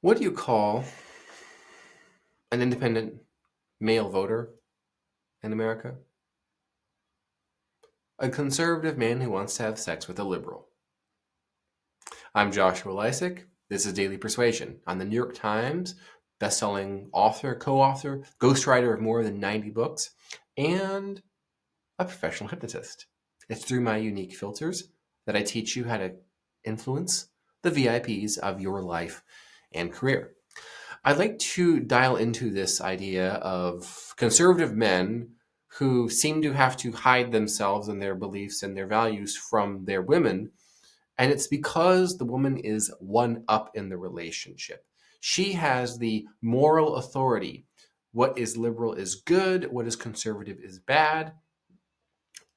What do you call an independent male voter in America? A conservative man who wants to have sex with a liberal. I'm Joshua Lisec. This is Daily Persuasion. I'm the New York Times best-selling author, co-author, ghostwriter of more than 90 books, and a professional hypnotist. It's through my unique filters that I teach you how to influence the VIPs of your life and career. I'd like to dial into this idea of conservative men who seem to have to hide themselves and their beliefs and their values from their women. And it's because the woman is one up in the relationship. She has the moral authority. What is liberal is good, what is conservative is bad.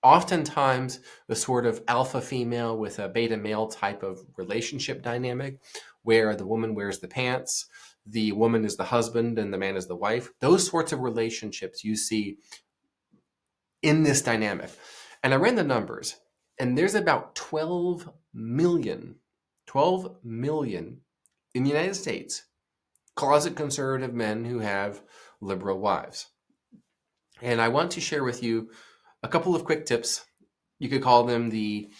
Oftentimes, the sort of alpha female with a beta male type of relationship dynamic where the woman wears the pants, the woman is the husband, and the man is the wife. Those sorts of relationships you see in this dynamic. And I ran the numbers, and there's about 12 million in the United States closet conservative men who have liberal wives. And I want to share with you a couple of quick tips. You could call them the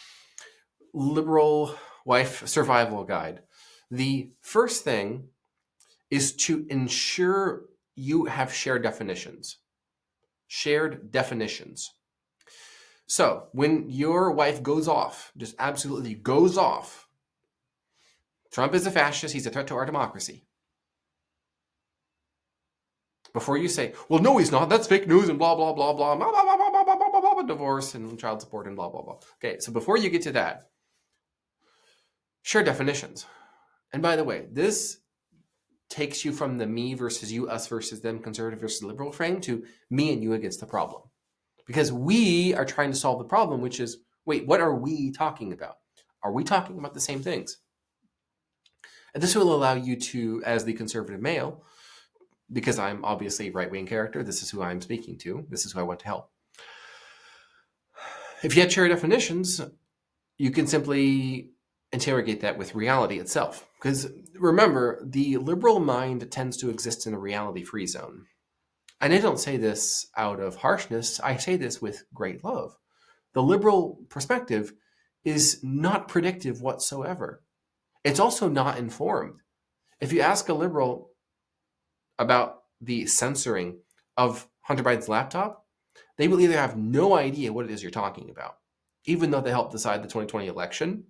liberal wife survival guide. The first thing is to ensure you have shared definitions. Shared definitions. So when your wife goes off, just absolutely goes off, Trump is a fascist, he's a threat to our democracy. Before you say, well, no, he's not, that's fake news and blah, blah, blah, blah, blah, blah, blah, blah, blah, blah, blah, blah, divorce and child support and blah, blah, blah. Okay, so before you get to that, share definitions. And by the way, this takes you from the me versus you, us versus them, conservative versus liberal frame to me and you against the problem. Because we are trying to solve the problem, which is, wait, what are we talking about? Are we talking about the same things? And this will allow you to, as the conservative male, because I'm obviously a right-wing character, this is who I'm speaking to, this is who I want to help. If you had shared definitions, you can simply interrogate that with reality itself. Because remember, the liberal mind tends to exist in a reality-free zone. And I don't say this out of harshness, I say this with great love. The liberal perspective is not predictive whatsoever. It's also not informed. If you ask a liberal about the censoring of Hunter Biden's laptop, they will either have no idea what it is you're talking about, even though they helped decide the 2020 election,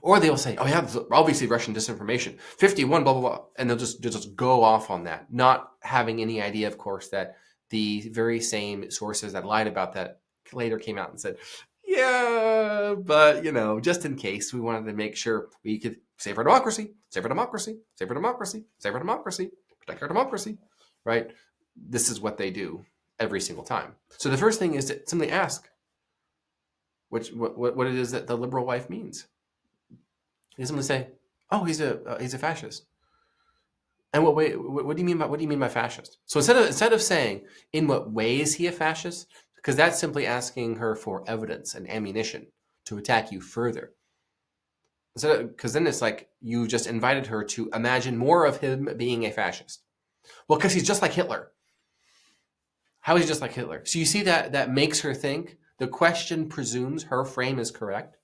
or they will say, oh yeah, this is obviously Russian disinformation, 51, blah, blah, blah. And they'll just go off on that, not having any idea, of course, that the very same sources that lied about that later came out and said, yeah, but, just in case, we wanted to make sure we could save our democracy, save our democracy, save our democracy, save our democracy, protect our democracy, right? This is what they do every single time. So the first thing is to simply ask what it is that the liberal wife means. You simply say, "Oh, he's a fascist." And what do you mean by fascist? So instead of saying in what way is he a fascist, because that's simply asking her for evidence and ammunition to attack you further. Because then it's like you just invited her to imagine more of him being a fascist. Well, because he's just like Hitler. How is he just like Hitler? So you see that makes her think. The question presumes her frame is correct.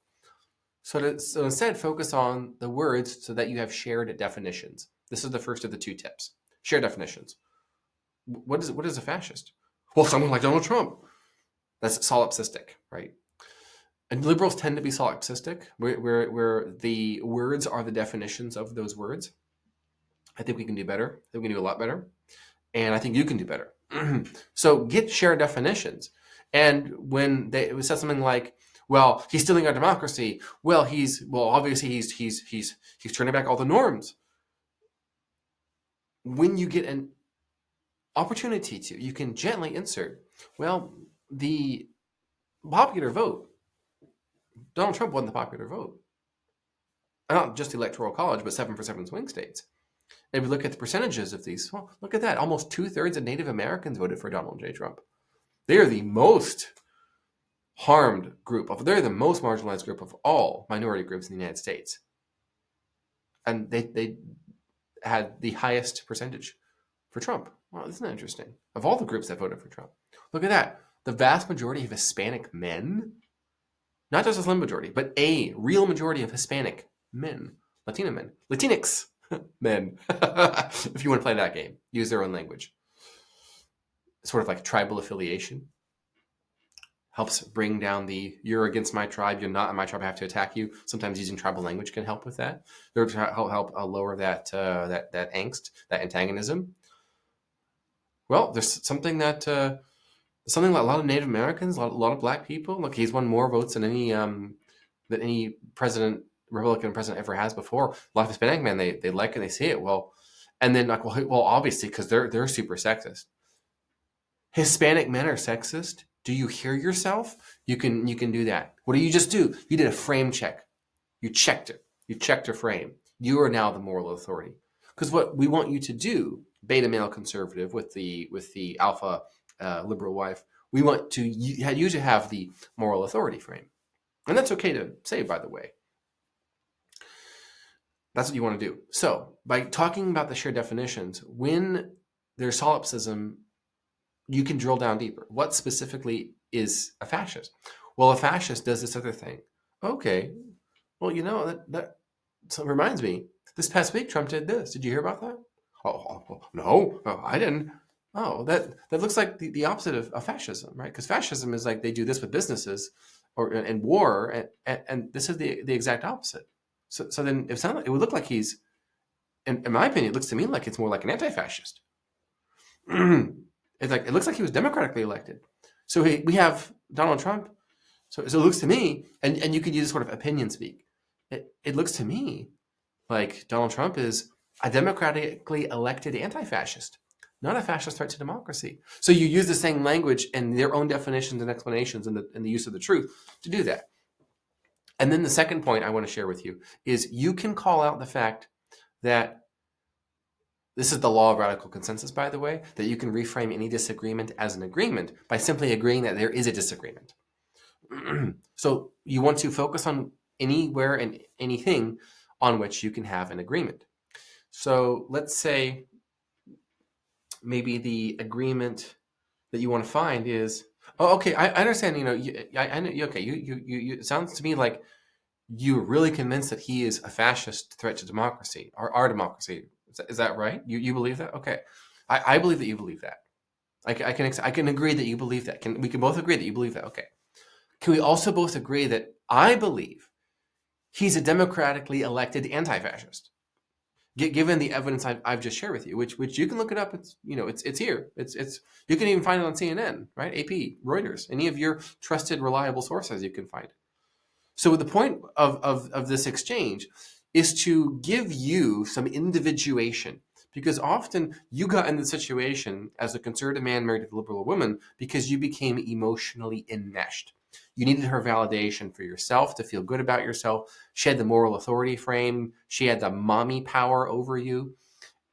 So instead, focus on the words so that you have shared definitions. This is the first of the two tips. Share definitions. What is a fascist? Well, someone like Donald Trump. That's solipsistic, right? And liberals tend to be solipsistic, where the words are the definitions of those words. I think we can do better. I think we can do a lot better. And I think you can do better. So get shared definitions. And when it says something like, well, he's stealing our democracy. Well, obviously he's turning back all the norms. When you get an opportunity to, you can gently insert, well, the popular vote, Donald Trump won the popular vote. Not just the Electoral College, but 7 for 7 swing states. And if you look at the percentages of these, well, look at that. Almost 2/3 of Native Americans voted for Donald J. Trump. They are the most harmed group. They're the most marginalized group of all minority groups in the United States. and they had the highest percentage for Trump. Wow, isn't that interesting? Of all the groups that voted for Trump, look at that. The vast majority of Hispanic men, not just a slim majority, but a real majority of Hispanic men, Latino men, Latinx men, if you want to play that game, use their own language. Sort of like tribal affiliation helps bring down the "you're against my tribe, you're not in my tribe, I have to attack you." Sometimes using tribal language can help with that. They're to help lower that angst, that antagonism. Well, there's something that a lot of Native Americans, a lot of Black people. Look, he's won more votes than any Republican president ever has before. A lot of Hispanic men, they like and they see it. Well, and then like, well, obviously because they're super sexist. Hispanic men are sexist. Do you hear yourself? You can do that. What do you just do? You did a frame check. You checked it. You checked a frame. You are now the moral authority. Because what we want you to do, beta male conservative with the alpha liberal wife, we want you to have the moral authority frame. And that's okay to say, by the way. That's what you want to do. So by talking about the shared definitions, when there's solipsism, you can drill down deeper. What specifically is a fascist? Well, a fascist does this other thing. Okay. Well, that reminds me. This past week, Trump did this. Did you hear about that? Oh no, I didn't. Oh, that looks like the opposite of fascism, right? Because fascism is like they do this with businesses and war, and this is the exact opposite. So then it would look like he's, in my opinion, it looks to me like it's more like an anti-fascist. It looks like he was democratically elected. So we have Donald Trump. So it looks to me, and you could use sort of opinion speak. It looks to me like Donald Trump is a democratically elected anti-fascist, not a fascist threat to democracy. So you use the same language and their own definitions and explanations and the use of the truth to do that. And then the second point I want to share with you is you can call out the fact that this is the law of radical consensus, by the way, that you can reframe any disagreement as an agreement by simply agreeing that there is a disagreement. So you want to focus on anywhere and anything on which you can have an agreement. So let's say maybe the agreement that you want to find is, oh, okay, I understand. I know. Okay, you. It sounds to me like you're really convinced that he is a fascist threat to democracy, or our democracy. Is that right? You believe that? Okay, I believe that you believe that. I can agree that you believe that. We can both agree that you believe that. Okay. Can we also both agree that I believe he's a democratically elected anti-fascist? Given the evidence I've just shared with you, which you can look it up. It's here. It's you can even find it on CNN, right? AP, Reuters, any of your trusted, reliable sources you can find. So the point of this exchange is to give you some individuation, because often you got in the situation as a conservative man married to a liberal woman because you became emotionally enmeshed. You needed her validation for yourself to feel good about yourself. She had the moral authority frame. She had the mommy power over you.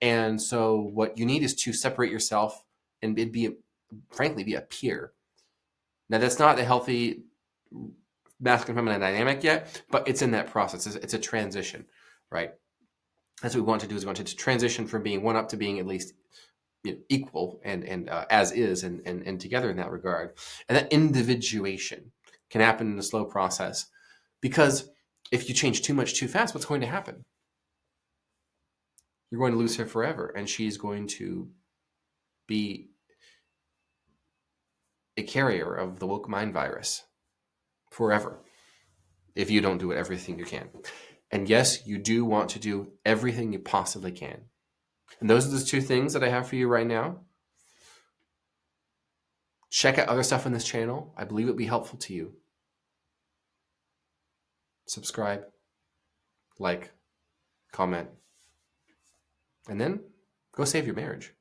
And so what you need is to separate yourself and frankly, be a peer. Now, that's not a healthy masculine feminine dynamic yet, but it's in that process. It's a transition, right? That's what we want to do, is we want to transition from being one up to being at least equal and as is and together in that regard. And that individuation can happen in a slow process, because if you change too much too fast, what's going to happen? You're going to lose her forever, and she's going to be a carrier of the woke mind virus forever if you don't do everything you can. And yes, you do want to do everything you possibly can. And those are the two things that I have for you right now. Check out other stuff on this channel. I believe it will be helpful to you. Subscribe, like, comment, and then go save your marriage.